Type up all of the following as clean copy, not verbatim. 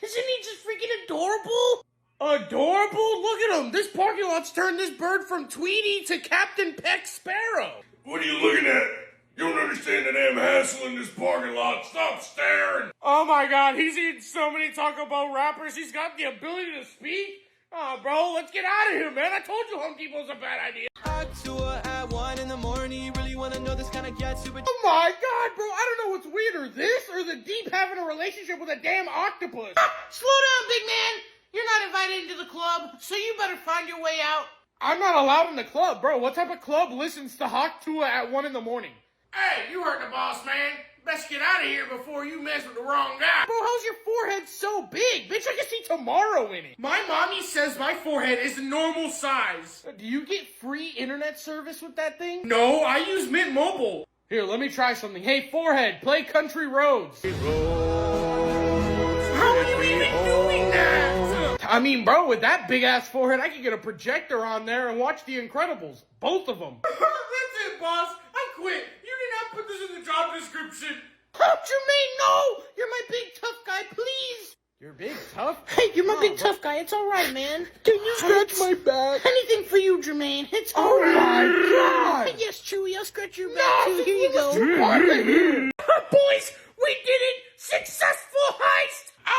Isn't he just freaking adorable? Adorable? Look at him. This parking lot's turned this bird from Tweety to Captain Peck Sparrow. What are you looking at? You don't understand the damn hassle in this parking lot. Stop staring. Oh my god, he's eaten so many Taco Bell wrappers, he's got the ability to speak? Oh, bro, let's get out of here, man. I told you Home Depot's a bad idea. At 1 in the morning, you really wanna know this kind of gets stupid. Oh my god, bro, I don't know what's weirder, this or the deep having a relationship with a damn octopus. Slow down, big man. You're not invited into the club, so you better find your way out. I'm not allowed in the club, bro. What type of club listens to Hawk Tua at 1 in the morning? Hey, you heard the boss, man. Best get out of here before you mess with the wrong guy. Bro, how's your forehead so big? Bitch, I can see tomorrow in it. My mommy says my forehead is normal size. Do you get free internet service with that thing? No, I use Mint Mobile. Here, let me try something. Hey, forehead, play Country Roads. How are you even doing that? I mean, bro, with that big-ass forehead, I could get a projector on there and watch The Incredibles. Both of them. That's it, boss. I quit. You did not put this in the job description. Oh, Jermaine, no! You're my big tough guy, please! You're big tough? Hey, you're my big tough guy. It's all right, man. Can you scratch my back? Anything for you, Jermaine. It's all right. Oh, my God! Yes, Chewie, I'll scratch your back, too. Here you go. Boys, we did it! Successful heist! I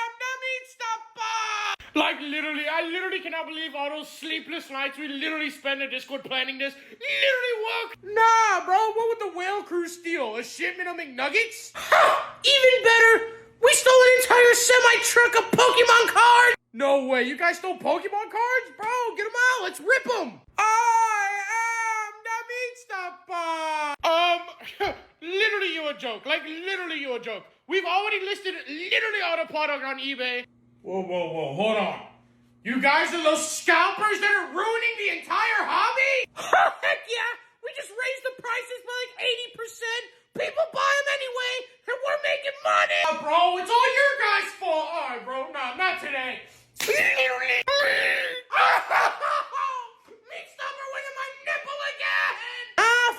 am the meat stopper! Like, literally, I literally cannot believe all those sleepless nights we literally spent in Discord planning this literally worked. Nah, bro, what would the whale crew steal? A shipment of McNuggets? Even better, we stole an entire semi-truck of Pokemon cards! No way, you guys stole Pokemon cards? Bro, get them out, let's rip them! I am the meat stopper! Literally you a joke, like literally you a joke. We've already listed literally all the product on eBay. Whoa, hold on. You guys are those scalpers that are ruining the entire hobby? Heck yeah! We just raised the prices by like 80%. People buy them anyway, and we're making money! Bro, it's all your guys' fault. Alright, bro, no, not today. Meat stopper winning my nipple again!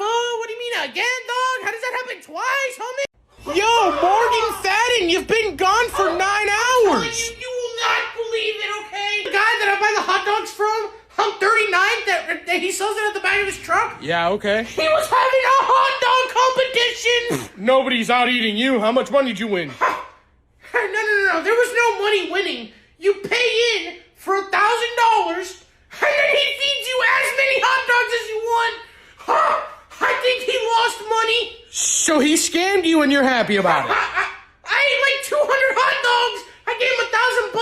Fool, what do you mean again, dog? How does that happen twice, homie? Yo, Morgan Fadden, you've been gone for 9 hours! You will not believe it, okay? The guy that I buy the hot dogs from, on 39th, that he sells it at the back of his truck? Yeah, okay. He was having a hot dog competition! Nobody's out eating you. How much money did you win? No. There was no money winning. You pay in for $1,000, and then he feeds you as many hot dogs as you want. I think he lost money. So he scammed you and you're happy about it? I ate like 200 hot dogs. I gave him $1,000.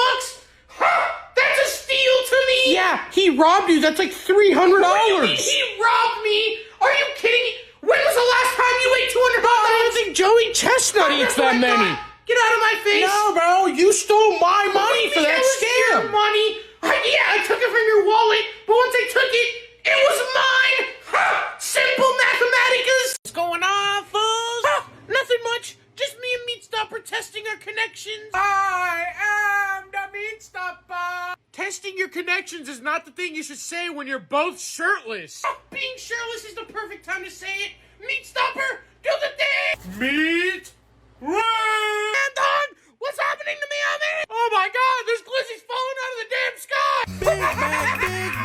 That's a steal to me. Yeah, he robbed you. That's like $300. What, he robbed me? Are you kidding me? When was the last time you ate 200 hot dogs? I don't think Joey Chestnut eats that many. Get out of my face. No, bro. You stole my money for that scam. Your money? I took it from your wallet, but once I took it, it was mine. Simple mathematicus. What's going on, fools? Nothing much. Just me and Meat Stopper testing our connections. I am the Meat Stopper. Testing your connections is not the thing you should say when you're both shirtless. Being shirtless is the perfect time to say it. Meat Stopper, do the thing. Meat. Run! Dog, what's happening to me, homie? Oh my God, there's glizzies falling out of the damn sky. Big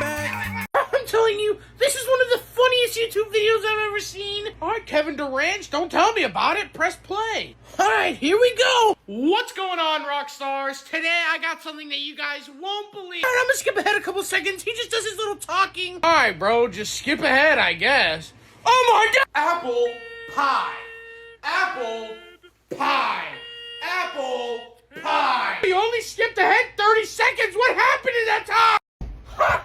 Mac. I'm telling you, this is one of the funniest YouTube videos I've ever seen. All right, Kevin Durant, don't tell me about it. Press play. All right, here we go. What's going on, rock stars? Today, I got something that you guys won't believe. All right, I'm gonna skip ahead a couple seconds. He just does his little talking. All right, bro, just skip ahead, I guess. Oh my God. Apple pie. Apple pie. Apple pie. You only skipped ahead 30 seconds. What happened in that time?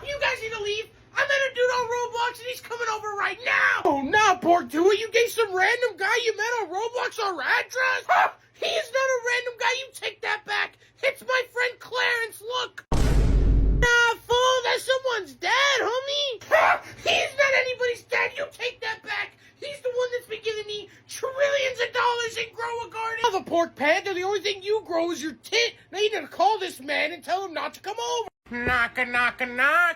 You guys need to leave. I met a dude on Roblox and he's coming over right now. Oh, now, Pork Tua, you gave some random guy you met on Roblox our address? He is not a random guy. You take that back. It's my friend Clarence. Look. Nah, fool. That's someone's dad, homie. He's not anybody's dad. You take that back. He's the one that's been giving me trillions of dollars and grow a garden. Oh, the Pork Panther, the only thing you grow is your tit. Now you need to call this man and tell him not to come over. Knock,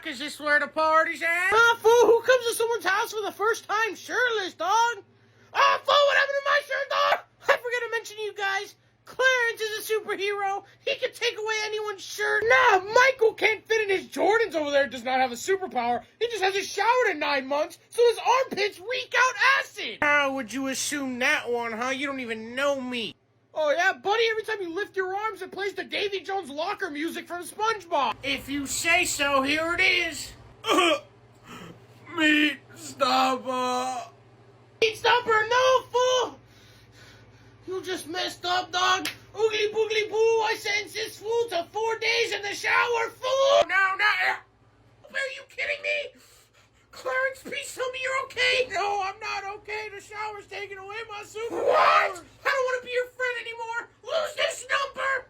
is this where the party's at? Fool, who comes to someone's house for the first time shirtless, dog? Fool, what happened to my shirt, dog? I forgot to mention to you guys, Clarence is a superhero. He can take away anyone's shirt. Nah, Michael can't fit in his Jordans over there. Does not have a superpower. He just hasn't showered in 9 months, so his armpits reek out acid. How would you assume that one, huh? You don't even know me. Oh yeah, buddy, every time you lift your arms, it plays the Davy Jones locker music from SpongeBob. If you say so, here it is. Meat stopper. Meat stopper, no, fool! You just messed up, dog. Oogly boogly boo, I sentence this fool to 4 days in the shower, fool! No, not... Are you kidding me? Clarence, please tell me you're okay. No, I'm not okay. The shower's taking away my superpowers. What? I don't want to be your friend anymore. Lose this number.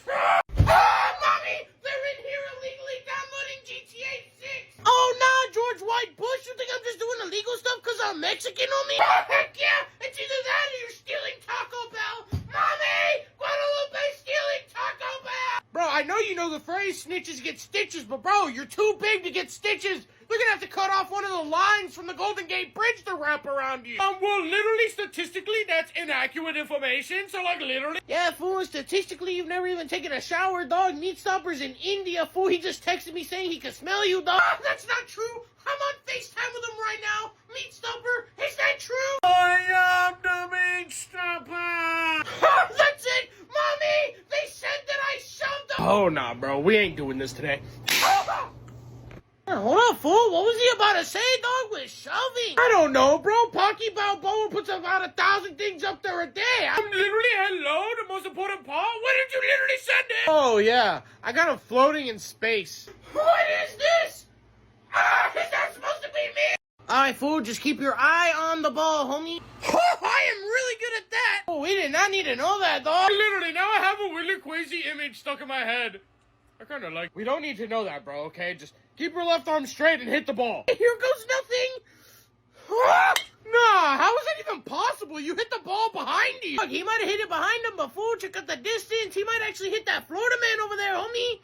Mommy, they're in here illegally downloading GTA 6. Oh, nah, George White Bush. You think I'm just doing illegal stuff because I'm Mexican, homie? Heck yeah. It's either that or you're stealing Taco Bell. Mommy, Guadalupe's stealing Taco Bell. Bro, I know you know the phrase snitches get stitches, but bro, you're too big to get stitches. We're gonna have to cut off one of the lines from the Golden Gate Bridge to wrap around you. Well, literally, statistically, that's inaccurate information, so, like, literally... Yeah, fool, statistically, you've never even taken a shower, dog. Meat Stopper's in India, fool. He just texted me saying he can smell you, dog. That's not true. I'm on FaceTime with him right now. Meat Stopper, is that true? I am the Meat Stopper! That's it! Mommy, they said that I shoved him! Oh, nah, bro, we ain't doing this today. Hold on, fool. What was he about to say, dog, with shoving? I don't know, bro. Pocky Balboa puts about 1,000 things up there a day. I'm literally, hello, the most important part? When did you literally send it? Oh, yeah. I got him floating in space. What is this? Is that supposed to be me? Alright, fool. Just keep your eye on the ball, homie. I am really good at that. Oh, we did not need to know that, dog. Literally, now I have a really crazy image stuck in my head. I kind of like... We don't need to know that, bro, okay? Just keep your left arm straight and hit the ball. Here goes nothing. Nah, how is that even possible? You hit the ball behind you. Look, he might have hit it behind him before. Check out the distance. He might actually hit that Florida man over there, homie.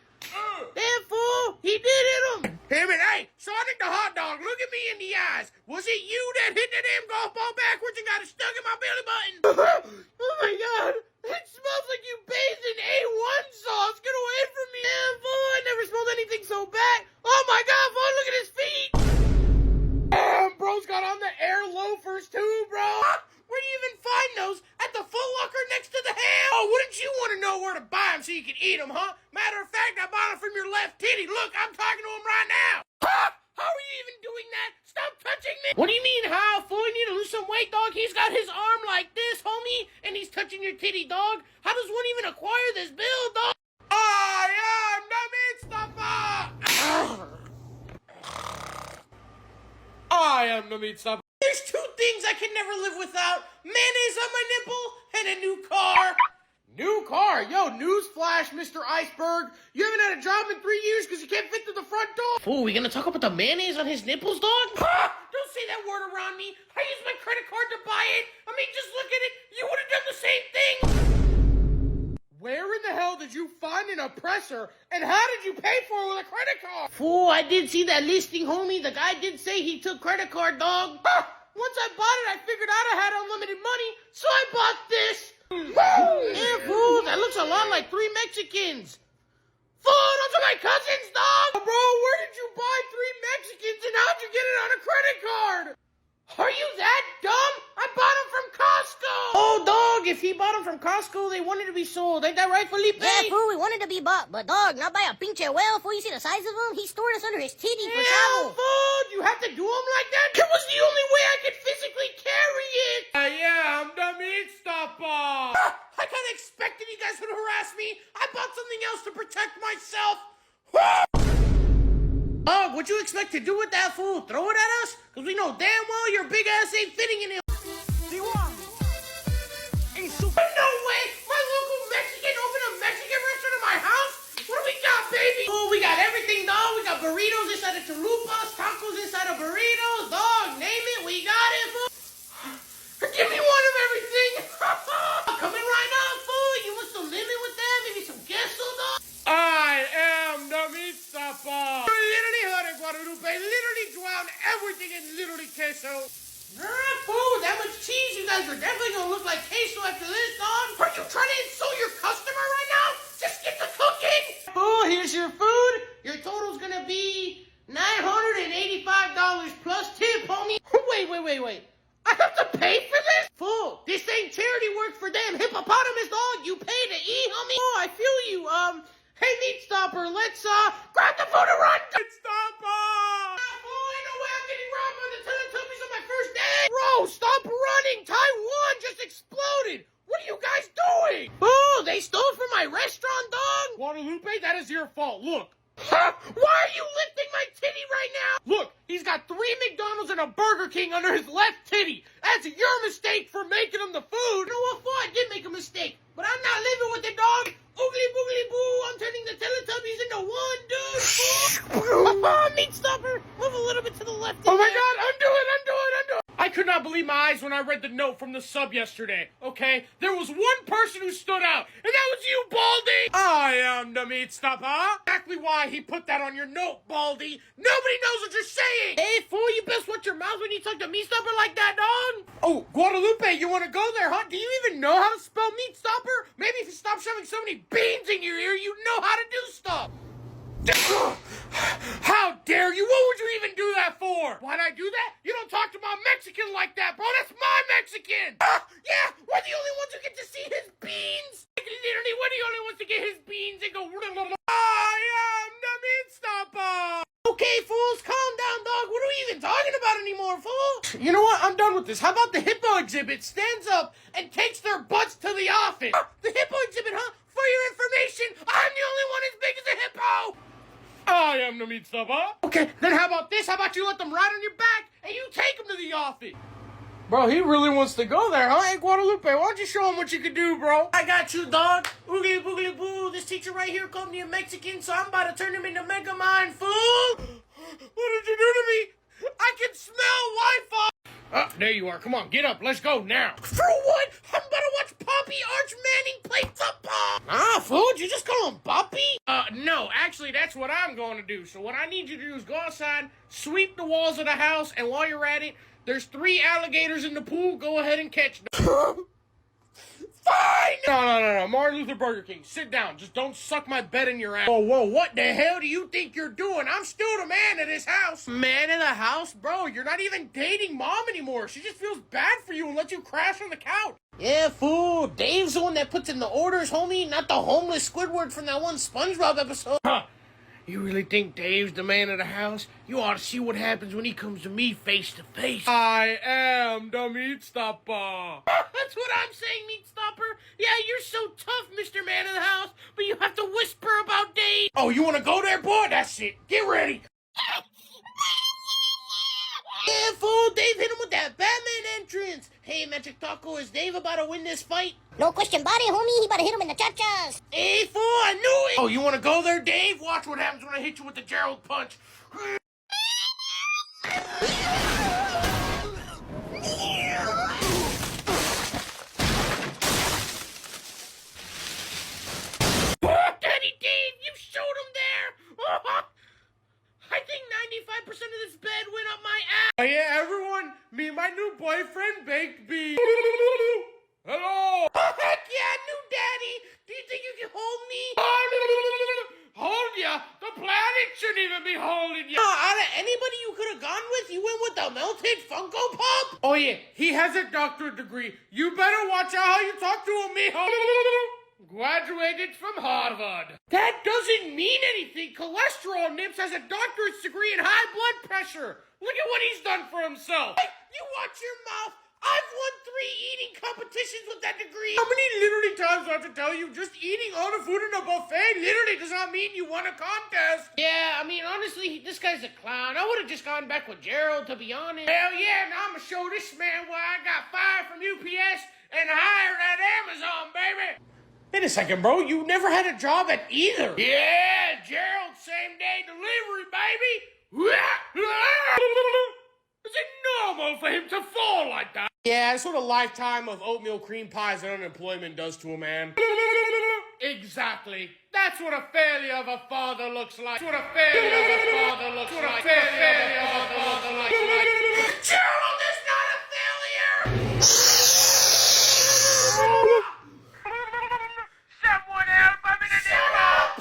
Damn, fool. He did hit him. Hey, Sonic the hot dog, look at me in the eyes. Was it you that hit the damn golf ball backwards and got it stuck in my belly button? Oh, my God. It smells like you bathed in A1 sauce. Get away from me. Damn, fool. I never smelled anything so bad. Oh, my God, fool. Look at his feet. Damn, bro's got on the Air loafers, too, bro. Where do you even find those? At the Foot Locker next to the ham? Oh, wouldn't you want to know where to buy them so you can eat them, huh? Matter of fact, I bought them from your left titty. Look, I'm talking to him right now. How are you even doing that? Stop touching me. What do you mean, how? Fool, you need to lose some weight, dog. He's got his arm like this, homie, and he's touching your titty, dog. How does one even acquire this build, dog? I am the Meat Stopper. I am the Meat Stopper. There's 2 things I can never live without. Mayonnaise on my nipple and a new car. New car? Yo, newsflash, Mr. Iceberg. You haven't had a job in 3 years because you can't fit through the front door. Fool, we gonna talk about the mayonnaise on his nipples, dog? Don't say that word around me. I used my credit card to buy it. I mean, just look at it. You would have done the same thing. Where in the hell did you find an oppressor, and how did you pay for it with a credit card? Fool, I did see that listing, homie. The guy did say he took credit card, dog. Once I bought it, I figured out I had unlimited money, so I bought this. Yeah, fool, that looks a lot like 3 Mexicans. Fool, those are my cousins, dog. Bro, where did you buy 3 Mexicans, and how'd you get it on a credit card? Are you that dumb? I bought them from Costco. Oh, dog, if he bought them from Costco, they wanted to be sold. Ain't that right, Felipe? Yeah, fool, we wanted to be bought, but dog, not by a pinche whale, fool. You see the size of him? He stored us under his titty for travel. Fool, you have to do them like that? It was the only way I could physically carry it. I am the Meat Stopper. I kind of expected you guys would harass me. I bought something else to protect myself. Dog, what you expect to do with that, fool? Throw it at us? Because we know damn well your big ass ain't fitting in it. No way! My local Mexican opened a Mexican restaurant in my house? What do we got, baby? Oh, we got everything, dog. We got burritos inside of chalupas, tacos inside of burritos, dog. Name it, we got it, fool. Give me one of everything. Coming right up, fool. You want some lemon with that? Maybe some queso, dog? I am the Meat Stopper. Literally heard it, Guadalupe. Literally drowned everything in literally queso. Fool, that much cheese, you guys are definitely gonna look like queso after this, dog. Are you trying to insult damn hippopotamus, dog. You pay to eat, homie. Oh, I feel you. Hey, Meat Stopper, let's, grab the food and run. Meat Stopper! Oh, ain't no way I'm getting robbed by the Teletubbies on my first day. Bro, stop running. Taiwan just exploded. What are you guys doing? Oh, they stole from my restaurant, dog. Guadalupe, that is your fault. Look. Huh? Why are you lifting my titty right now? Look, he's got 3 McDonald's and a Burger King under his left titty. That's your mistake for making him the food. You know what, fool? I did make a mistake, but I'm not living with the dog. Oogly boogly boo, I'm turning the Teletubbies into one dude, fool. Meat Stopper, move a little bit to the left. Oh my God, undo it. I could not believe my eyes when I read the note from the sub yesterday, okay? There was one person who stood out, and that was you, Baldy! I am the Meat Stopper. Exactly why he put that on your note, Baldy. Nobody knows what you're saying! Hey, fool, you best watch your mouth when you talk to Meat Stopper like that, dog. Oh, Guadalupe, you want to go there, huh? Do you even know how to spell Meat Stopper? Maybe if you stop shoving so many beans in your ear, you know how to do stuff. How dare you? What would you even do that for? Why'd I do that? You don't talk to my Mexican like that, bro. That's my Mexican. Yeah, we're the only ones who get to see his beans. Literally, we're the only ones to get his beans and go, I am the Meat Stopper. Okay, fools, calm down, dog. What are we even talking about anymore, fool? You know what? I'm done with this. How about the hippo exhibit stands up and takes their butts to the office? The hippo exhibit, huh? For your information, I'm the only one as big as a hippo. I am the Meat Stopper. Okay, then how about this? How about you let them ride on your back and you take them to the office? Bro, he really wants to go there, huh? Hey, Guadalupe, why don't you show him what you can do, bro? I got you, dog. Oogly boogly boo. This teacher right here called me a Mexican, so I'm about to turn him into Mega Mind, fool. What did you do to me? I can smell Wi-Fi. There you are. Come on, get up. Let's go now. For what? I'm about to watch Poppy Arch Manning play football. Ah, fool, did you just call him Poppy? No, actually, that's what I'm going to do. So what I need you to do is go outside, sweep the walls of the house, and while you're at it, there's 3 alligators in the pool. Go ahead and catch them. Fine! No. Martin Luther Burger King, sit down. Just don't suck my bed in your ass. Whoa, what the hell do you think you're doing? I'm still the man of this house. Man in the house? Bro, you're not even dating mom anymore. She just feels bad for you and lets you crash on the couch. Yeah, fool. Dave's the one that puts in the orders, homie, not the homeless Squidward from that one SpongeBob episode. Huh. You really think Dave's the man of the house? You ought to see what happens when he comes to me face to face. I am the Meat Stopper. That's what I'm saying, Meat Stopper. Yeah, you're so tough, Mr. Man of the House, but you have to whisper about Dave. Oh, you want to go there, boy? That's it. Get ready. Yeah, fool. Dave hit him with that Batman entrance. Hey, Magic Taco, is Dave about to win this fight? No question about it, homie. He about to hit him in the cha-chas. Hey, fool, I knew it. Oh, you want to go there, Dave? Watch what happens when I hit you with the Gerald punch. Daddy Dave, you showed him there. I think 95% of this bed went up my ass. Oh, yeah, everyone. Me and my new boyfriend, Baked Beans. Hello. Heck yeah, new daddy. Do you think you can hold me? Hold ya? The planet shouldn't even be holding ya. Out of anybody you could have gone with, you went with the melted Funko Pop? Oh, yeah, he has a doctorate degree. You better watch out how you talk to him, mijo. Graduated from Harvard. That doesn't mean anything. Cholesterol Nips has a doctorate's degree in high blood pressure. Look at what he's done for himself. Hey, you watch your mouth. I've won 3 eating competitions with that degree. How many literally times do I have to tell you? Just eating all the food in a buffet literally does not mean you won a contest. Yeah, I mean, honestly, this guy's a clown. I would have just gone back with Gerald, to be honest. Hell yeah, now I'm going to show this man why I got fired from UPS and hired at Amazon, baby. Wait a second, bro. You never had a job at either. Yeah, Gerald, same day delivery, baby. Is it normal for him to fall like that? Yeah, that's what a lifetime of oatmeal cream pies and unemployment does to a man. Exactly. That's what a failure of a father looks like. That's what a failure of a father looks like. That's what a failure of a father looks like. Gerald is not a failure! Someone help! I'm in a Shut up!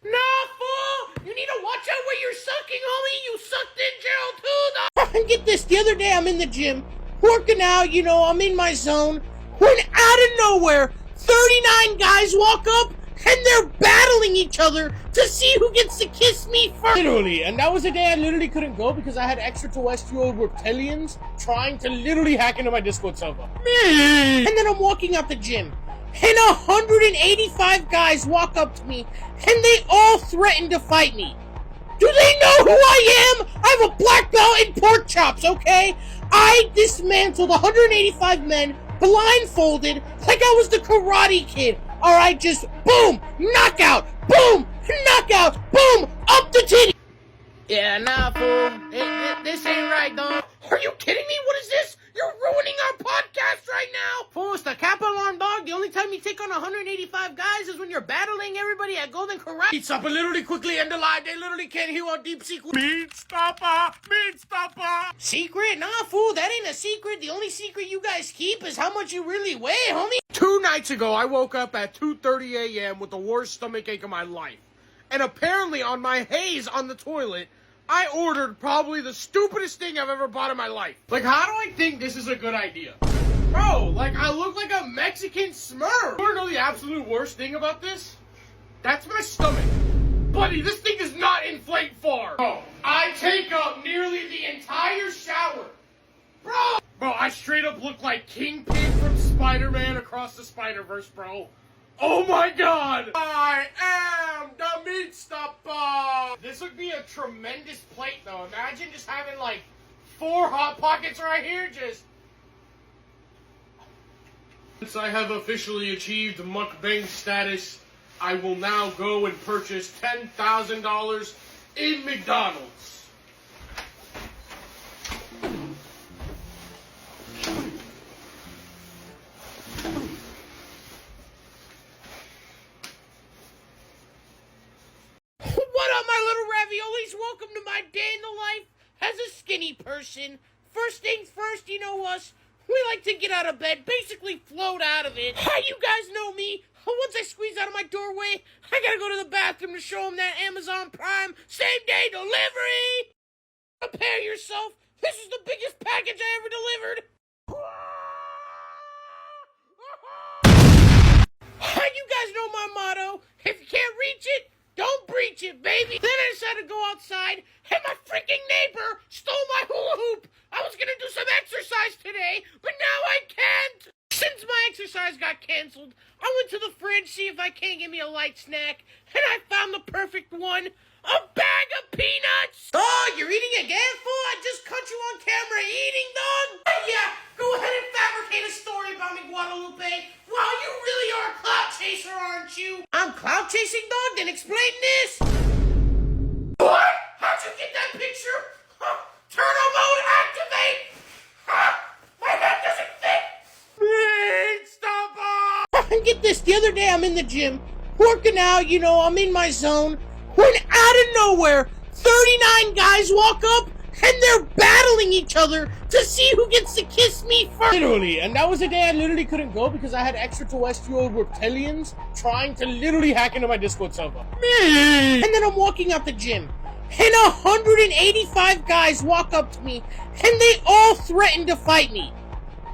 Nah, fool! You need to watch out where you're sucking, homie! You sucked in Gerald too, though! Get this, the other day I'm in the gym, working out, you know, I'm in my zone, when out of nowhere, 39 guys walk up and they're battling each other to see who gets to kiss me first. Literally, and that was the day I literally couldn't go because I had extraterrestrial reptilians trying to literally hack into my Discord server. And then I'm walking out the gym, and 185 guys walk up to me, and they all threaten to fight me. Do they know who I am? I have a black belt in pork chops, okay? I dismantled 185 men, blindfolded, like I was the Karate Kid. Alright, just boom, knockout, boom, knockout, boom, up the titty. Yeah, nah, fool. This ain't right, dog. Are you kidding me? What is this? You're ruining our podcast right now. Fool, it's the cap alarm, dog. The only time you take on 185 guys is when you're battling everybody at Golden Corral. It's up and literally quickly end the live. They literally can't hear our deep secret. Meat stopper! Meat stopper! Secret? Nah, fool, that ain't a secret. The only secret you guys keep is how much you really weigh, homie. 2 nights ago, I woke up at 2:30 a.m. with the worst stomachache of my life. And apparently on my haze on the toilet, I ordered probably the stupidest thing I've ever bought in my life. Like, how do I think this is a good idea? Bro, like, I look like a Mexican smurf. You wanna know the absolute worst thing about this? That's my stomach. Buddy, this thing does not inflate far. Bro, I take up nearly the entire shower. Bro, I straight up look like Kingpin from Spider-Man Across the Spider-Verse, bro. Oh my god! I am the meat stopper! This would be a tremendous plate, though. Imagine just having, like, 4 Hot Pockets right here, just... Since I have officially achieved mukbang status, I will now go and purchase $10,000 in McDonald's. What up, my little raviolis? Welcome to my day in the life as a skinny person. First things first, you know us. We like to get out of bed, basically float out of it. How you guys know me? Once I squeeze out of my doorway, I gotta go to the bathroom to show them that Amazon Prime same-day delivery. Prepare yourself. This is the biggest package I ever delivered. You guys know my motto. If you can't reach it, don't breach it, baby. Then I decided to go outside, and my freaking neighbor stole my hula hoop. I was gonna do some exercise today, but now I can't. Since my exercise got canceled, I went to the fridge, see if I can't get me a light snack, and I found the perfect one. A bag of peanuts! Oh, you're eating again, fool? I just caught you on camera eating, dog! Yeah, go ahead and fabricate a story about me, Guadalupe. Wow, you really are a clout chaser, aren't you? I'm clout chasing, dog? Then explain this! What? How'd you get that picture? Turtle mode activate! My head doesn't fit! Stop! Get this, the other day I'm in the gym, working out, you know, I'm in my zone, when out of nowhere, 39 guys walk up and they're battling each other to see who gets to kiss me first. Literally, and that was the day I literally couldn't go because I had extraterrestrial reptilians trying to literally hack into my Discord server. And then I'm walking out the gym, and 185 guys walk up to me and they all threaten to fight me.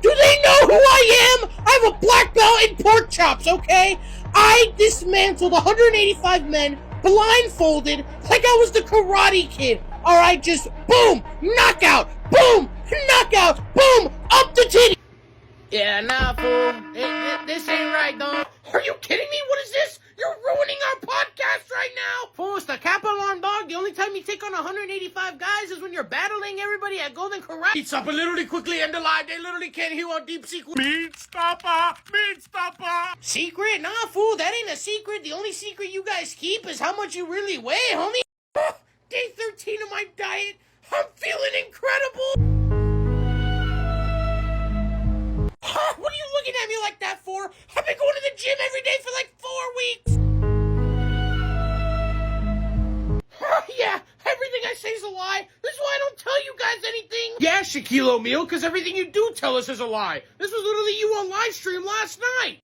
Do they know who I am? I have a black belt in pork chops, okay? I dismantled 185 men, blindfolded, like I was the Karate Kid. Alright, just boom, knockout, boom, knockout, boom, up the titty. Yeah, nah, fool. This ain't right, dog. Are you kidding me? What is this? You're ruining our podcast right now. Fool, it's the cap alarm, dog. The only time you take on 185 guys is when you're battling everybody at Golden Corral. It's up and literally quickly end the live. They literally can't hear our deep secret. Meat stopper! Meat stopper! Secret? Nah, fool, that ain't a secret. The only secret you guys keep is how much you really weigh, homie. Day 13 of my diet. I'm feeling incredible. What are you looking at me like that for? I've been going to the gym every day for like 4 weeks. Yeah, everything I say is a lie. This is why I don't tell you guys anything. Yeah, Shaquille O'Neal, because everything you do tell us is a lie. This was literally you on live stream last night.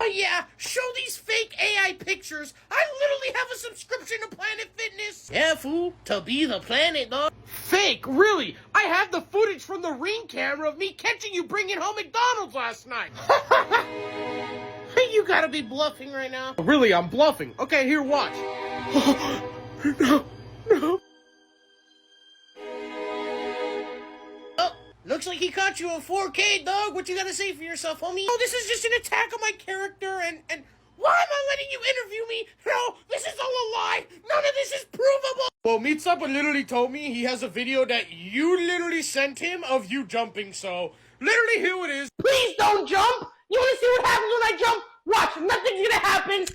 Oh yeah, show these fake AI pictures. I literally have a subscription to Planet Fitness. Yeah, fool, to be the planet, dog. Fake, really. I have the footage from the Ring camera of me catching you bringing home McDonald's last night. You gotta be bluffing right now. Really, I'm bluffing. Okay, here, watch. No. Oh, looks like he caught you on 4K, dog. What you gotta say for yourself, homie? Oh, this is just an attack on my character, and why am I letting you interview me? No, this is all a lie. None of this is provable. Well, Meat Stopper literally told me he has a video that you literally sent him of you jumping, so literally here it is. Please don't jump. You wanna see what happens when I jump? Watch, nothing's gonna happen.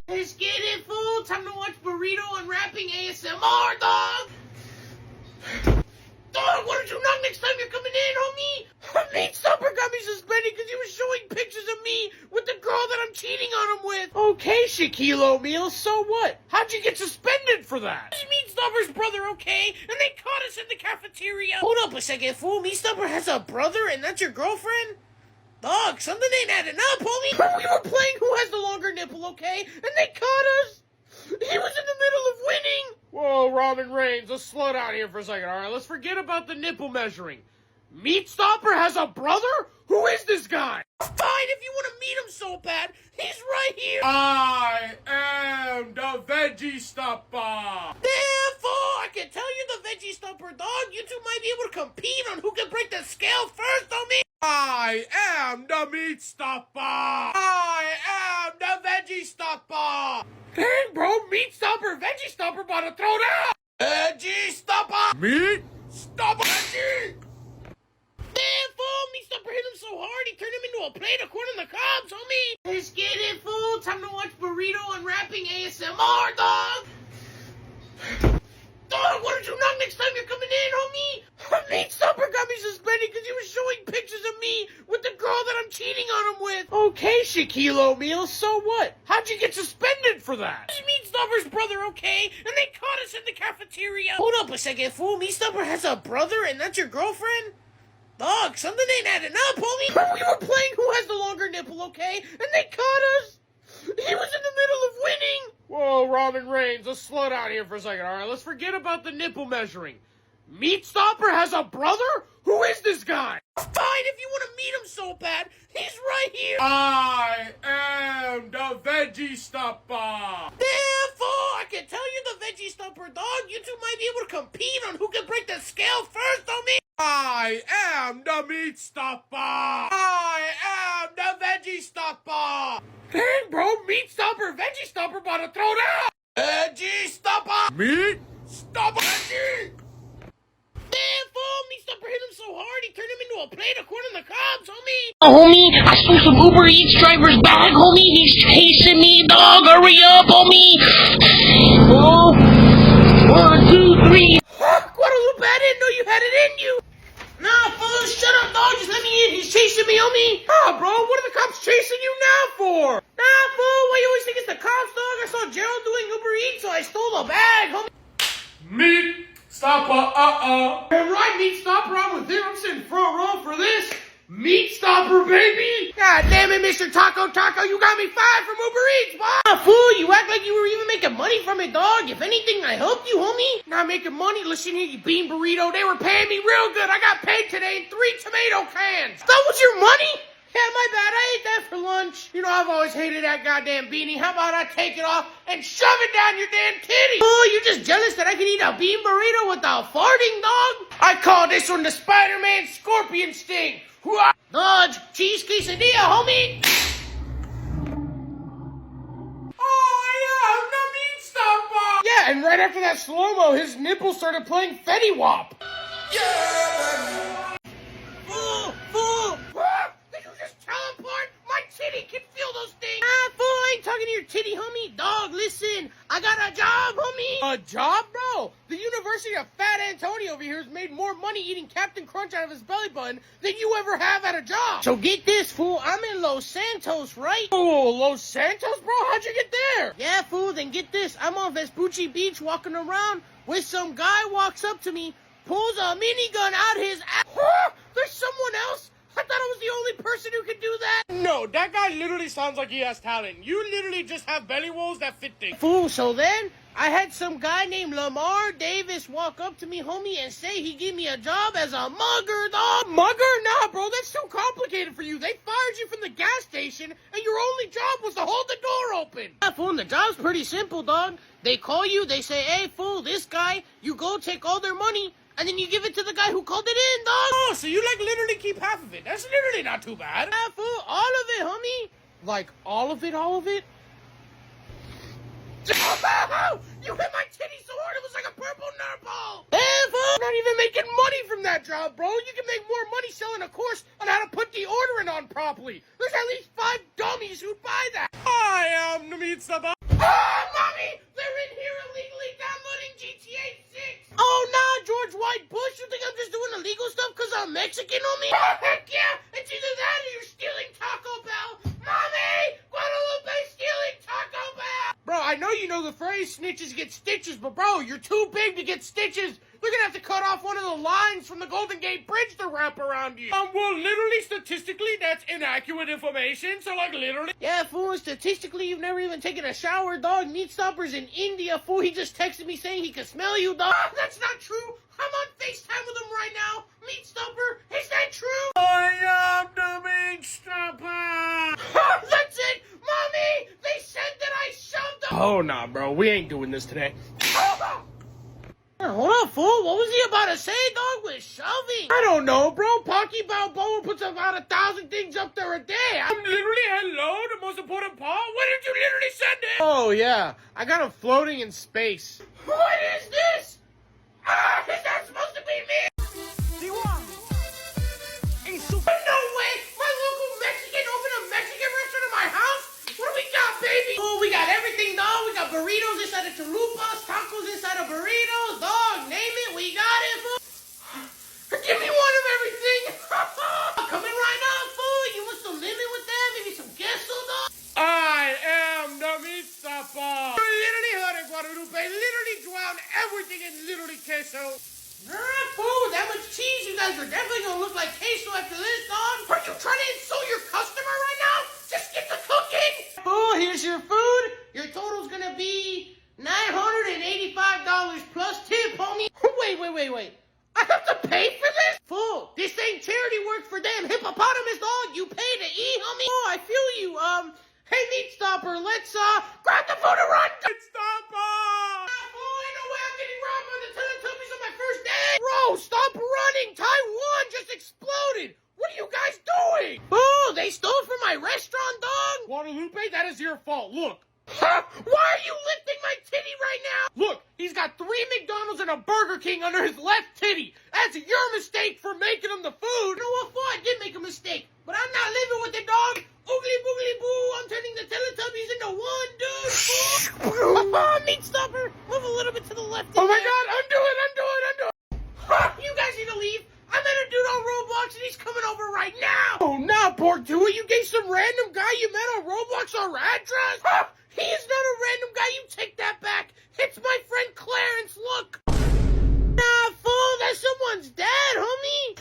Let's get it, fool. Time to watch Burrito Unwrapping ASMR, dog. Dog, why don't you knock next time you're coming in, homie? Meat Stopper got me suspended because he was showing pictures of me with the girl that I'm cheating on him with. Okay, Shaquille O'Neal, so what? How'd you get suspended for that? It's Meat Stopper's brother, okay? And they caught us in the cafeteria. Hold up a second, fool. Meat Stopper has a brother and that's your girlfriend? Dog, something ain't adding up, homie. We were playing who has the longer nipple, okay? And they caught us. He was in the middle of winning. Whoa, Robin Reigns, let's slow down here for a second, alright? Let's forget about the nipple measuring. Meat Stopper has a brother? Who is this guy? Fine, if you want to meet him so bad. He's right here. I am the Veggie Stopper. Damn, fool. I can tell you the Veggie Stopper, dog. You two might be able to compete on who can break the scale first, homie. I am the Meat Stopper. I am the Veggie Stopper. Dang, bro, Meat Stopper, Veggie Stopper about to throw down. Veggie Stopper. Meat Stopper. Veggie. Damn, fool. Meat Stopper hit him so hard he turned him into a plate according to the cops, homie. Let's get it, fool. Time to watch Burrito Unwrapping ASMR, dog. Dog, why don't you knock next time you're coming in, homie? Meat Stopper got me suspended because he was showing pictures of me with the girl that I'm cheating on him with. Okay, Shaquille O'Neal, so what? How'd you get suspended for that? It's Meat Stopper's brother, okay? And they caught us in the cafeteria. Hold up a second, fool. Meat Stopper has a brother and that's your girlfriend? Dog, something ain't adding up, homie. We were playing who has the longer nipple, okay? And they caught us. He was in the middle of winning. Whoa, Robin Reigns, let's slow down here for a second, alright? Let's forget about the nipple measuring. Meat Stopper has a brother? Who is this guy? Fine, if you want to meet him so bad. He's right here. I am the Veggie Stopper. Damn, fool. I can tell you the Veggie Stopper, dog. You two might be able to compete on who can break the scale first, homie. I am the Meat Stopper. I am the Veggie Stopper. Dang, bro, Meat Stopper, Veggie Stopper about to throw down. Veggie Stopper. Meat Stopper. Veggie. Damn, fool. Meat Stopper hit him so hard he turned him into a plate according to the cops, homie. Homie, I stole some Uber Eats driver's bag, homie. He's chasing me, dog. Hurry up, homie. Oh, 1, 2, 3. Guadalupe, I didn't know you had it in you. Nah, fool, shut up, dog. Just let me in. He's chasing me, homie. Ah, bro, what are the cops chasing you now for? Nah, fool. Why you always think it's the cops, dog? I saw Gerald doing Uber Eats, so I stole the bag, homie. Meat Stopper, All right, Meat Stopper, I'm with you. I'm sitting front row for this. Meat Stopper, baby. God damn it, Mr. Taco, you got me fired from Uber Eats, boy. Ah, fool, you act like you were even making money from it, dog. If anything, I helped you, homie. Not making money. Listen here, you bean burrito. They were paying me real good. I got paid today in 3 tomato cans. That was your money? Yeah, my bad. I ate that for lunch. You know, I've always hated that goddamn beanie. How about I take it off and shove it down your damn titty? Oh, you just jealous that I can eat a bean burrito without farting, dog? I call this one the Spider-Man Scorpion Sting. Dodge, cheese quesadilla, homie. Oh, yeah, the Meat Stopper. Yeah, and right after that slow-mo, his nipples started playing Fetty Wap. Fool. Did you just teleport? My titty can feel those things. Ah, fool, I ain't talking to your titty, homie. Dog, listen, I got a job, homie. A job, bro? The University of Fat Antonio over here has made more money eating Captain Crunch out of his belly button than you ever have at a job. So get this, fool. I'm in Los Santos, right? Oh, Los Santos, bro? How'd you get there? Yeah, fool, then get this. I'm on Vespucci Beach walking around with some guy walks up to me, pulls a minigun out his ass. Huh? There's someone else? I thought I was the only person who could do that. No, that guy literally sounds like he has talent. You literally just have belly rolls that fit things. Fool, so then I had some guy named Lamar Davis walk up to me, homie, and say he gave me a job as a mugger, dog. Mugger? Nah, bro, that's too complicated for you. They fired you from the gas station, and your only job was to hold the door open. Yeah, fool, the job's pretty simple, dog. They call you, they say, hey, fool, this guy, you go take all their money, and then you give it to the guy who called it in, dog. Oh, so you like literally keep half of it. That's literally not too bad. Yeah, fool, all of it, homie. Like, all of it, all of it? You hit my titty so hard it was like a purple nerve ball. Hey, fool, not even making money from that job, bro. You can make more money selling a course on how to put deodorant on properly. There's at least 5 dummies who'd buy that. I am Namit Sabah. Ah, mommy! They're in here illegally downloading GTA 6. Oh, nah, George White Bush. You think I'm just doing illegal stuff because I'm Mexican, homie? Heck yeah! It's either that or you're stealing Taco Bell. Mommy! Guadalupe stealing Taco Bell! Bro, I know you know the phrase snitches get stitches, but bro, you're too big to get stitches. They're gonna have to cut off one of the lines from the Golden Gate Bridge to wrap around you. Well, literally, statistically, that's inaccurate information. So, like, literally. Yeah, fool, statistically, you've never even taken a shower, dog. Meat Stopper's in India, fool. He just texted me saying he could smell you, dog. That's not true. I'm on FaceTime with him right now. Meat Stopper, is that true? I am the Meat Stopper. That's it! Mommy! They said that I shoved him! Oh, nah, bro. We ain't doing this today. Hold up, fool. What was he about to say, dog, with shoving? I don't know, bro. Pocky Balboa puts about 1,000 things up there a day. Literally, hello, the most important part? Why did you literally send it? Oh, yeah. I got him floating in space. What is this? Is that supposed to be me? No way! My local Mexican opened a Mexican restaurant in my house? What do we got, baby? Oh, we got everything, dog. We got burritos inside of chalupas, tacos inside of burritos, dog. Name it, we got it, fool. Give me one of everything. Coming right up, fool. You want some lemon with that? Maybe some queso, dog? I am the Meat Stopper. Literally heard it, Guadalupe. Literally drowned everything in literally queso. Fool, that much cheese, you guys are definitely gonna look like queso after this, dog. Are you trying to insult your customer right now? Just get the cooking. Fool, here's your food. Your total's gonna be $985 plus tip, homie. Wait. I have to pay for this? Fool, this ain't charity work for damn hippopotamus, dog. You pay to eat, homie. Oh, I feel you. Hey, Meat Stopper, let's, grab the food and run. Meat Stopper! Fool, ain't no way I'm getting robbed by the Teletubbies on my first day. Bro, stop running. Taiwan just exploded. What are you guys doing? Oh, they stole from my restaurant, dog. Guadalupe, that is your fault. Look. Why are you lifting my titty right now? Look, he's got 3 McDonald's and a Burger King under his left titty. That's your mistake for making him the food. You know what, fool? I did make a mistake, but I'm not living with it, dog. Oogly boogly boo, I'm turning the Teletubbies into one dude, fool. Meat Stopper, move a little bit to the left. Oh my God, undo it. You guys need to leave. I met a dude on Roblox and he's coming over right now. Oh, now, Portua, you gave some random guy you met on Roblox our address? He is not a random guy. You take that back. It's my friend Clarence. Look. Nah, fool. That's someone's dad, homie.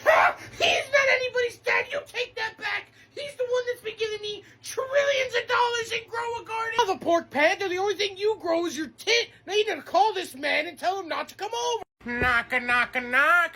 He's not anybody's dad. You take that back. He's the one that's been giving me trillions of dollars and grow a garden. Oh, the pork panda, the only thing you grow is your tit. Now you need to call this man and tell him not to come over. Knock,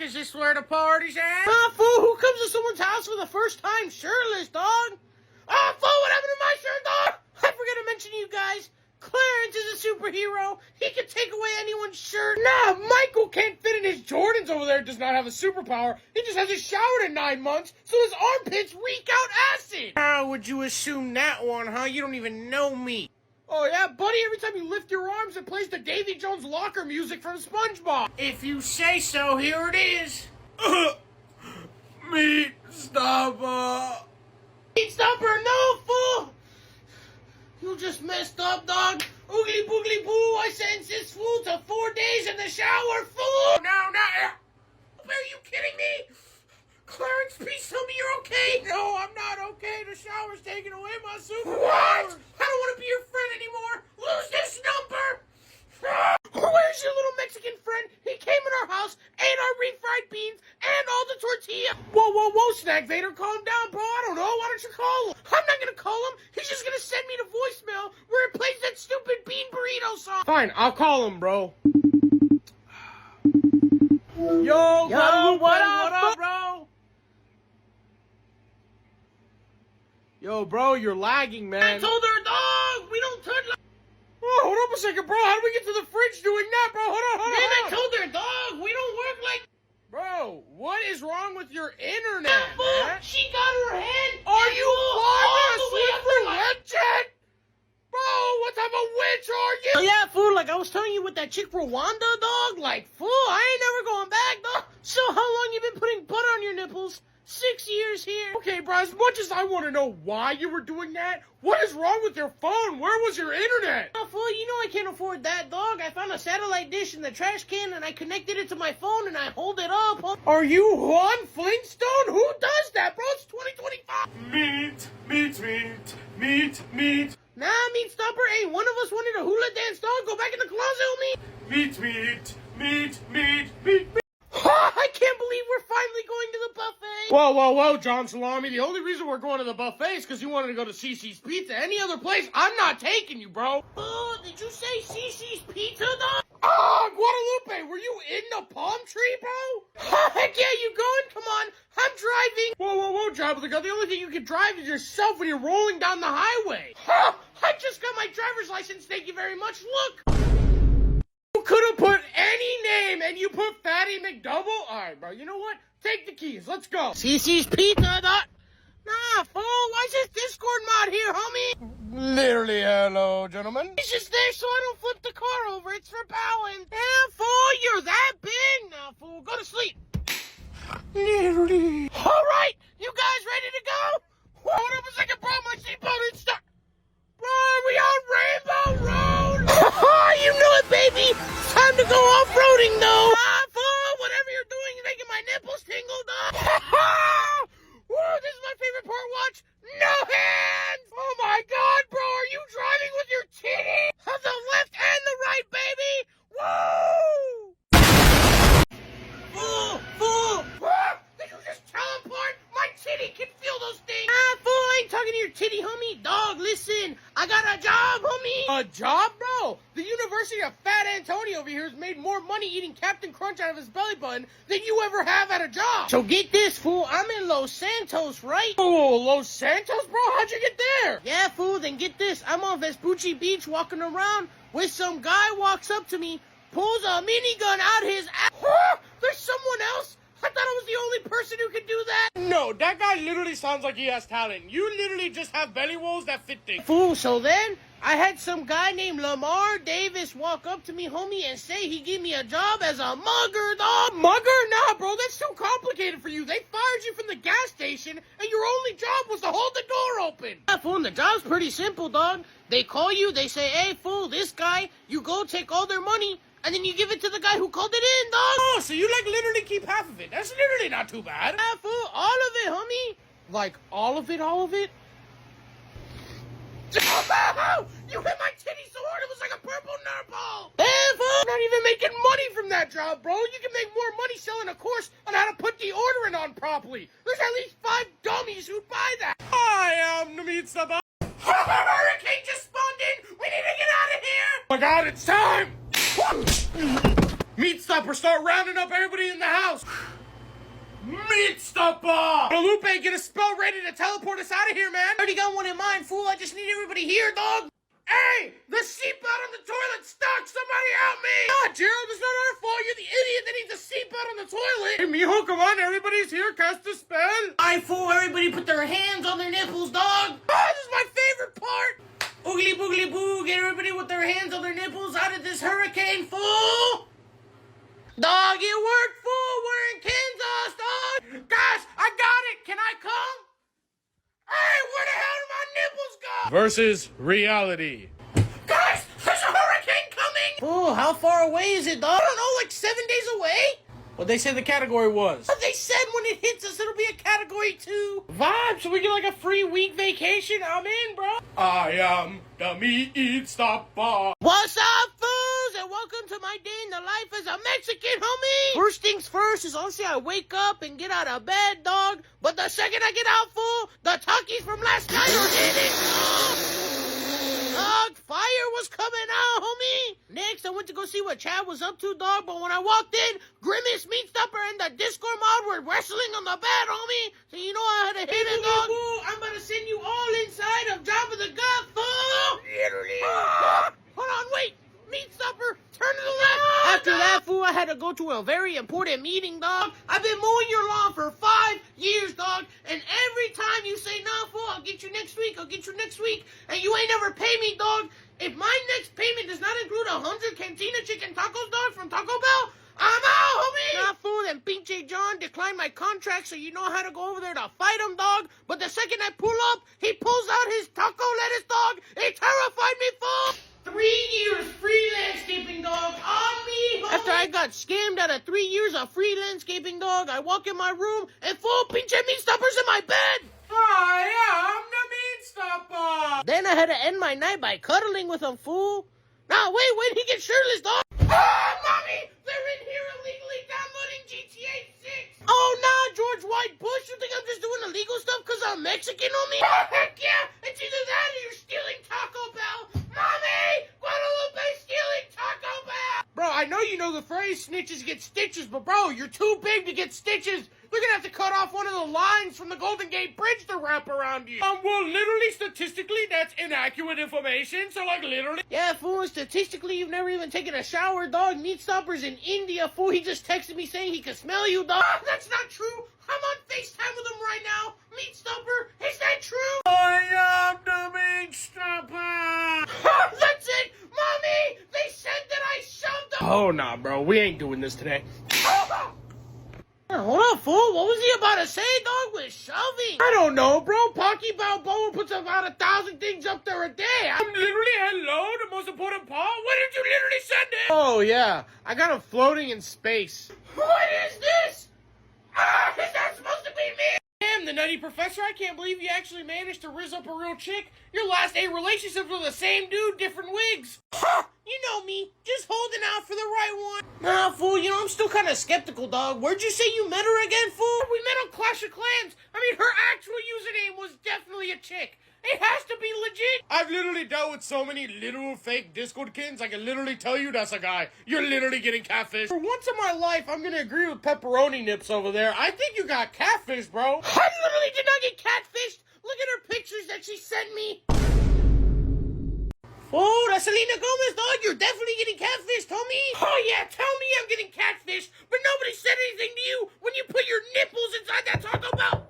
is this where the party's at? Fool, who comes to someone's house for the first time shirtless, dog? Fool, what happened to my shirt, dog? I forgot to mention to you guys, Clarence is a superhero. He can take away anyone's shirt. Nah, Michael can't fit in his Jordans over there, does not have a superpower. He just hasn't showered in 9 months, so his armpits reek out acid. How would you assume that one, huh? You don't even know me. Oh yeah, buddy, every time you lift your arms, it plays the Davy Jones locker music from SpongeBob. If you say so, here it is. Meat Stopper. Meat Stopper, no, fool! You just messed up, dog. Oogly boogly boo, I sentenced this fool to 4 days in the shower, fool! No. Are you kidding me? Clarence, please tell me you're okay. No, I'm not okay. The shower's taking away my superpower. What? I don't want to be your friend anymore. Lose this number. Where's your little Mexican friend? He came in our house, ate our refried beans, and all the tortillas. tortilla. Whoa, Snack Vader, calm down, bro. I don't know. Why don't you call him? I'm not gonna call him. He's just gonna send me the voicemail where it plays that stupid bean burrito song. Fine, I'll call him, bro. Yo, What up, bro? Yo, bro, you're lagging, man. I told her, dog, we don't touch. Oh, hold up a second, bro. How do we get to the fridge doing that, bro? Hold on. Man, I told her, dog, we don't work like. Bro, what is wrong with your internet, Fool, man? she got her head. Are you all the way up for to my head? Bro, what type of witch are you? Yeah, fool, like I was telling you with that chick Rwanda, dog. Like, fool, I ain't never going back, dog. So how long you been putting butter on your nipples? 6 years here. Okay, bro, as much as I want to know why you were doing that, what is wrong with your phone? Where was your internet? Oh, fool, you know I can't afford that, dog. I found a satellite dish in the trash can and I connected it to my phone and I hold it up. Are you Juan Flintstone? Who does that, bro? It's 2025. Meat. Nah, meat stopper. Hey, one of us wanted a hula dance, dog. Go back in the closet with me. Meat. I can't believe we're finally going to the buffet. Whoa, John Salami. The only reason we're going to the buffet is because you wanted to go to CC's Pizza. Any other place, I'm not taking you, bro. Did you say CC's Pizza, dog? Guadalupe, were you in the palm tree, bro? Heck yeah, you going? Come on, I'm driving. Whoa, Job. The only thing you can drive is yourself when you're rolling down the highway. I just got my driver's license, thank you very much. Look. You could have put any name and you put Fatty McDouble? Alright, bro, you know what? Take the keys, let's go. CC's Pizza, dog. Nah, fool, why is this Discord mod here, homie? Literally, hello, gentlemen. It's just there so I don't flip the car over. It's for bowing. Damn, fool, you're that big? Now, fool, go to sleep. Literally. All right, you guys ready to go? Hold up a second, bro. My seatbelt didn't start. Bro, are we on Rainbow Road? You know it, baby. Time to go off-roading, though. Fool, whatever you're doing, you're making my nipples tingle, dog. Whoa, this is my favorite part. Watch. No hands. Oh my God, bro, are you driving with your titty? On the left and the right, baby. Whoa! Fool. Did you just teleport? My titty can feel those things. Fool, I ain't talking to your titty, homie. Dog, listen. I got a job, homie. A job, bro? The University of Fat Antonio over here has made more money eating Captain Crunch out of his belly button than you ever have at a job. So get this, fool. I'm in Los Santos, right? Oh, Los Santos, bro? How'd you get there? Yeah, fool. Then get this. I'm on Vespucci Beach walking around with some guy walks up to me, pulls a minigun out his ass. There's someone else? I thought I was the only person who could do that. No, that guy literally sounds like he has talent. You literally just have belly rolls that fit things. Fool, so then I had some guy named Lamar Davis walk up to me, homie, and say he gave me a job as a mugger, dog. Mugger? Nah, bro, that's too complicated for you. They fired you from the gas station, and your only job was to hold the door open. Yeah, fool, the job's pretty simple, dog. They call you, they say, hey, fool, this guy, you go take all their money, and then you give it to the guy who called it in, dog. Oh, so you, like, literally keep half of it. That's literally not too bad. Yeah, fool, all of it, homie. Like, all of it? You hit my titty so hard it was like a purple nerve ball. Hey, fool. Not even making money from that job, bro. You can make more money selling a course on how to put deodorant on properly. There's at least 5 dummies who'd buy that. I am the meat stubber. Hurricane just spawned in. We need to get out of here. Oh my God, it's time. Meat stopper, start rounding up everybody in the house. Meat stopper! Guadalupe, get a spell ready to teleport us out of here, man. I already got one in mind, fool. I just need everybody here, dog. Hey, the seatbelt on the toilet stuck. Somebody help me. Ah, Gerald, it's not our fault. You're the idiot that needs a seatbelt on the toilet. Hey, mijo, come on. Everybody's here. Cast a spell. Alright, fool. Everybody put their hands on their nipples, dog. This is my favorite part. Oogly boogly boo. Get everybody with their hands on their nipples out of this hurricane, fool. Dog, it worked, fool. We're in Kansas, dog. Guys, I got it. Can I come? Hey, where the hell did my nipples go? Versus reality. Guys, there's a hurricane coming. Fool, how far away is it, dog? I don't know, like 7 days away? What they said the category was. They said when it hits us, it'll be a category 2. Vibe, so we get like a free week vacation. I'm in, bro. I am the meat stopper. What's up, fools? And welcome welcome to my day in the life as a Mexican, homie. First things first is obviously I wake up and get out of bed, dog. But the second I get out, fool, the Takis from last night are hitting, dog. Fire was coming out, homie. Next, I went to go see what Chad was up to, dog. But when I walked in, Grimace, Meatstopper, and the Discord mod were wrestling on the bed, homie. So you know I had to hit it, dog. I'm about to send you all inside of Jabba the Gut, fool. Literally. Hold on, wait. Meatstopper, turn to the left. After that, fool, I had to go to a very important meeting, dog. I've been mowing your lawn for 5 years, dog. And every time you say, nah, fool, I'll get you next week, and you ain't never pay me, dog. If my next payment does not include 100 Cantina Chicken Tacos, dog, from Taco Bell, I'm out, homie! Nah, fool, then Pinche John declined my contract, so you know how to go over there to fight him, dog. But the second I pull up, he pulls out his taco lettuce, dog. It terrified me, fool! 3 years free landscaping, dog, on me, homie. After I got scammed out of 3 years of free landscaping, dog, I walk in my room, and full Pinche Meatstopper's in my bed. Hi, I'm the Meatstopper. Then I had to end my night by cuddling with him, fool. Nah, wait, when he gets shirtless, dog. Ah, mommy, they're in here illegally downloading GTA 6. Oh, nah, George White Bush, you think I'm just doing illegal stuff because I'm Mexican, homie? Heck yeah, it's either that or you're stealing Taco Bell. Mommy, Guadalupe's stealing Taco Bell. Bro, I know you know the phrase snitches get stitches, but bro, you're too big to get stitches. We're gonna have to cut off one of the lines from the Golden Gate Bridge to wrap around you. Well, literally, statistically, that's inaccurate information, so, like, literally. Yeah, fool, statistically, you've never even taken a shower, dog. Meatstopper's in India, fool. He just texted me saying he can smell you, dog. That's not true. I'm on FaceTime with him right now. Meatstopper, is that true? I am the Meatstopper. That's it. Mommy, they said that I shoved him. Oh, nah, bro, we ain't doing this today. Hold on, fool. What was he about to say, dog, with shoving? I don't know, bro. Pocky Balboa puts about 1,000 things up there a day. I'm literally, hello, the most important part? What did you literally send it? Oh, yeah. I got him floating in space. What is this? Is that supposed to be me? Damn, the Nutty Professor, I can't believe you actually managed to rizz up a real chick. Your last 8 relationships were the same dude, different wigs. You know me, just holding out for the right one. Nah, fool, you know, I'm still kind of skeptical, dog. Where'd you say you met her again, fool? We met on Clash of Clans. I mean, her actual username was definitely a chick. It has to be legit. I've literally dealt with so many literal fake Discord kids, I can literally tell you that's a guy. You're literally getting catfished. For once in my life, I'm gonna agree with Pepperoni Nips over there. I think you got catfished, bro. I literally did not get catfished. Look at her pictures that she sent me. Oh, that's Selena Gomez, dog. You're definitely getting catfished, homie. Oh, yeah, tell me I'm getting catfished, but nobody said anything to you when you put your nipples inside that Taco Bell.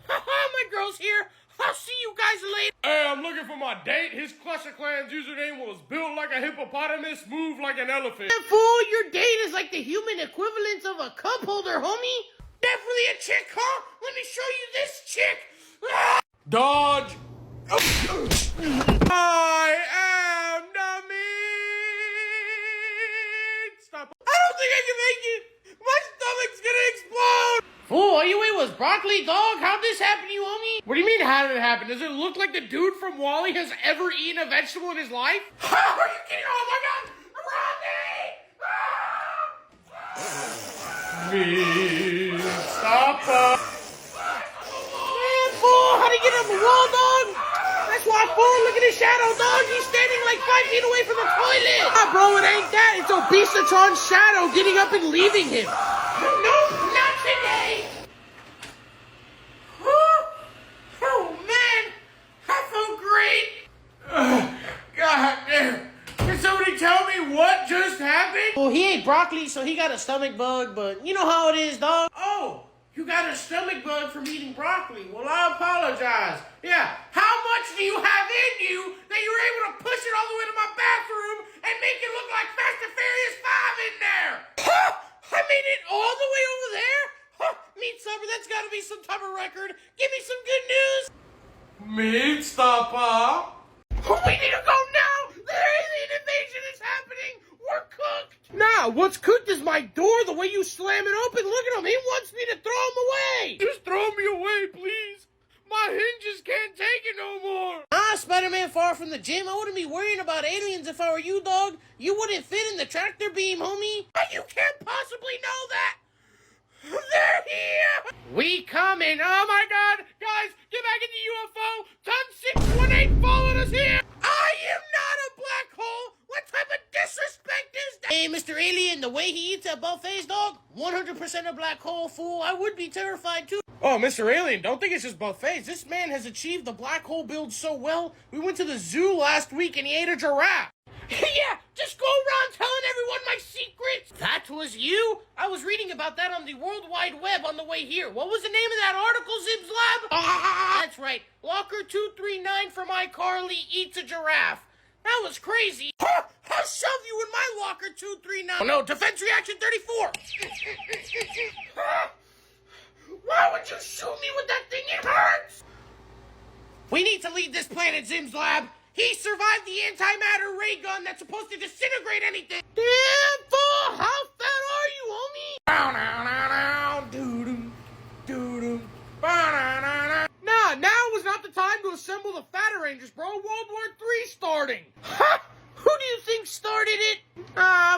Haha, my girl's here. I'll see you guys later. Hey, I'm looking for my date. His Clash of Clans username was built like a hippopotamus, moved like an elephant. And fool, your date is like the human equivalent of a cup holder, homie. Definitely a chick, huh? Let me show you this chick. Ah! Dodge. I am the Meatstopper. I don't think I can make it. My stomach's gonna explode. Fool, all you ate was broccoli, dog. How'd this happen to you, homie? What do you mean, how did it happen? Does it look like the dude from WALL-E has ever eaten a vegetable in his life? Are you kidding? Oh my god! Rodney! Meatstopper! Man, fool, how'd he get on the wall, dog? That's why, fool, look at his shadow, dog. He's standing like 5 feet away from the toilet. Ah, bro, it ain't that. It's Obesatron's shadow getting up and leaving him. Nope, not today! Oh, man! I feel great! God damn! Can somebody tell me what just happened? Well, he ate broccoli, so he got a stomach bug, but you know how it is, dog. Oh, you got a stomach bug from eating broccoli. Well, I apologize. Yeah, how much do you have in you that you were able to push it all the way to my bathroom and make it look like Fast and Furious 5 in there? I made it all the way over there? Meatstopper, that's gotta be some type of record. Give me some good news. Meatstopper. We need to go now. The alien invasion is happening. We're cooked. Nah, what's cooked is my door. The way you slam it open. Look at him. He wants me to throw him away. Just throw me away, please. My hinges can't take it no more. Spider-Man Far far from the gym. I wouldn't be worrying about aliens if I were you, dog. You wouldn't fit in the tractor beam, homie. You can't possibly know that. They're here! We coming! Oh my god! Guys, get back in the UFO! Ton 618 followed us here! I am not a black hole! What type of disrespect is that? Hey, Mr. Alien, the way he eats at buffets, dog, 100% a black hole, fool. I would be terrified, too. Oh, Mr. Alien, don't think it's just buffets. This man has achieved the black hole build so well. We went to the zoo last week and he ate a giraffe. Yeah, just go around telling everyone my secrets. That was you? I was reading about that on the World Wide Web on the way here. What was the name of that article, Zibs Lab? That's right. Locker 239 from iCarly eats a giraffe. That was crazy. I'll shove you in my locker 239. Oh no, defense reaction 34. Why would you shoot me with that thing? It hurts. We need to leave this planet, Zim's Lab. He survived the antimatter ray gun that's supposed to disintegrate anything. Damn, fool! How fat are you, homie? Nah, now was not the time to assemble the Fatter Rangers, bro. World War III starting. Ha! Who do you think started it?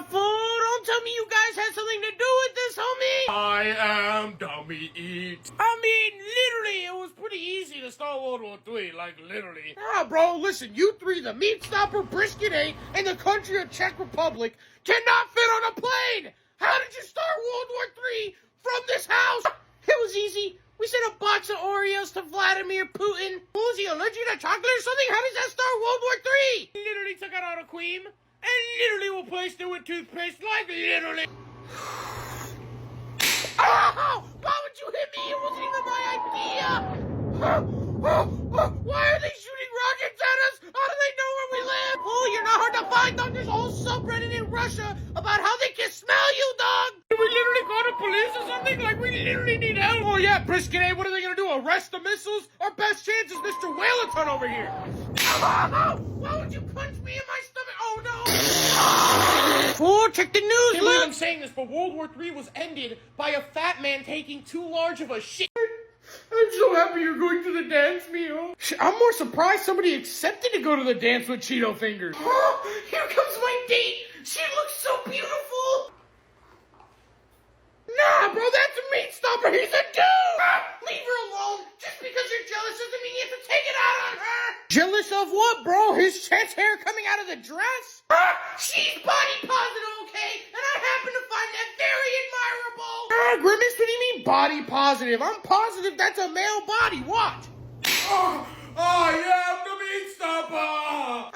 Fool, don't tell me you guys had something to do with this, homie. I am Dummy Eat. I mean, literally, it was pretty easy to start World War III, like literally. Bro, listen, you three, the Meat Stopper, Brisket 8, and the country of Czech Republic, cannot fit on a plane! How did you start World War III from this house? It was easy. We sent a box of Oreos to Vladimir Putin. Was he allergic to chocolate or something? How does that start World War III? Literally took out auto cream and literally replaced it with toothpaste, like literally. Oh, why would you hit me? It wasn't even my idea. Why are they shooting rockets at us? How do they know where we live? Oh, you're not hard to find, dog. There's a whole subreddit in Russia about how they can smell you, dog. Did we literally call the police or something? Like, we literally need help. Oh, yeah, Brisket 8, what are they gonna do? Arrest the missiles? Our best chance is Mr. Whaleaton over here. Why would you punch me in my stomach? Oh, no. Fool, check the news, Can't believe I'm look. saying this, but World War III was ended by a fat man taking too large of a shit. I'm so happy you're going to the dance, Mio. I'm more surprised somebody accepted to go to the dance with Cheeto Fingers. Here comes my date. She looks so beautiful. Nah, bro, that's a Meat Stopper. He's a dude. Leave her alone. Just because you're jealous doesn't mean you have to take it out on her. Jealous of what, bro? His chest hair coming out of the dress? She's body positive, okay? And I happen to find that very admirable. Grimace, what do you mean body positive? I'm positive that's a male body. Watch. Oh, yeah, I'm the Meat Stopper.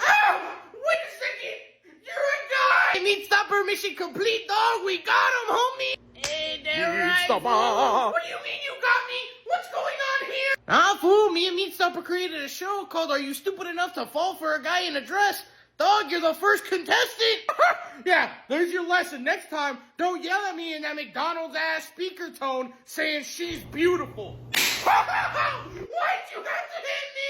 Wait a second. You're a guy. Meat Stopper mission complete, dog. We got him, homie. Hey there, Meat right, Stopper. fool. What do you mean you got me? What's going on here? Fool, me and Meat Stopper created a show called Are You Stupid Enough to Fall for a Guy in a Dress? Dog, you're the first contestant. Yeah, there's your lesson. Next time, don't yell at me in that McDonald's ass speaker tone saying she's beautiful. Why'd you have to hit me?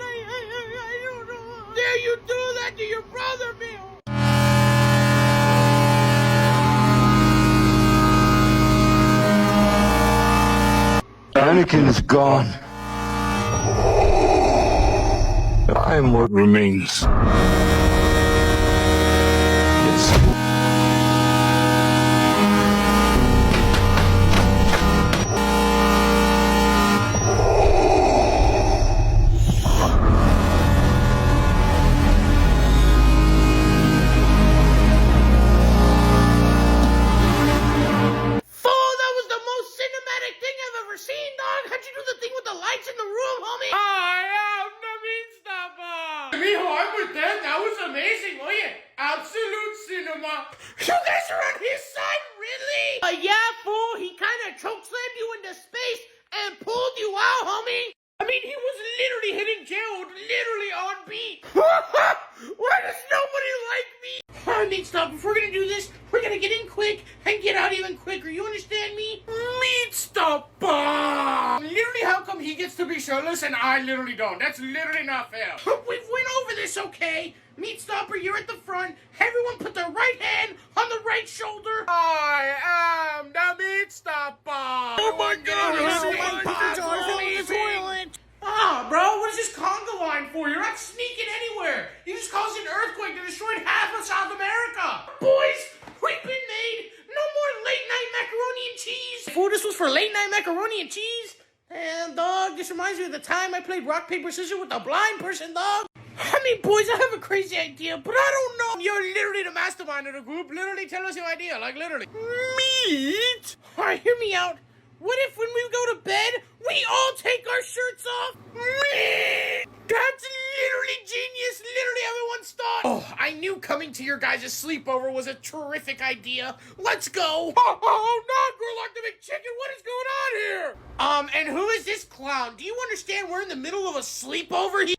I don't know. Dare you do that to your brother, Bill? Anakin is gone. I am what remains. Yes. You guys are on his side, really? Yeah, fool. He kind of chokeslammed you into space and pulled you out, homie. I mean, he was literally hitting Gerald, literally on beat. Why does nobody like me? I mean, stop. If we're gonna do this, we're gonna get in quick and get out even quicker. You understand me? Meat Stopper! Literally, how come he gets to be shirtless and I literally don't? That's literally not fair. We've went over this, okay? Meat Stopper, you're at the front. Everyone put their right hand on the right shoulder. I am the Meat Stopper! Oh my God! this was for late night macaroni and cheese? And dog, this reminds me of the time I played rock, paper, scissors with a blind person, dog. I mean, boys, I have a crazy idea, but I don't know. You're literally the mastermind of the group. Literally, tell us your idea, like literally. Meat? All right, hear me out. What if when we go to bed, we all take our shirts off? Meat! That's literally genius. Literally everyone's thought. Oh, I knew coming to your guys' sleepover was a terrific idea. Let's go. Oh, no, girl like the big chicken. What is going on here? And who is this clown? Do you understand we're in the middle of a sleepover here?